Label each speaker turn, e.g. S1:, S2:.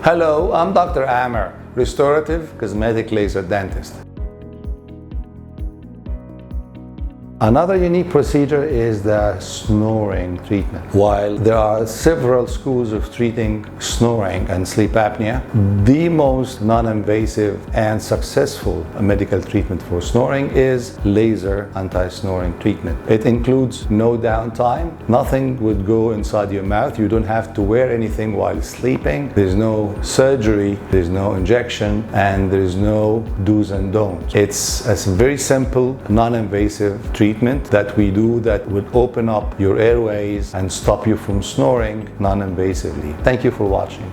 S1: Hello, I'm Dr. Amer, restorative cosmetic laser dentist. Another unique procedure is the snoring treatment. While there are several schools of treating snoring and sleep apnea, the most non-invasive and successful medical treatment for snoring is laser anti-snoring treatment. It includes no downtime. Nothing would go inside your mouth. You don't have to wear anything while sleeping. There's no surgery, there's no injection, and there's no do's and don'ts. It's a very simple, non-invasive treatment that we do that would open up your airways and stop you from snoring non-invasively. Thank you for watching.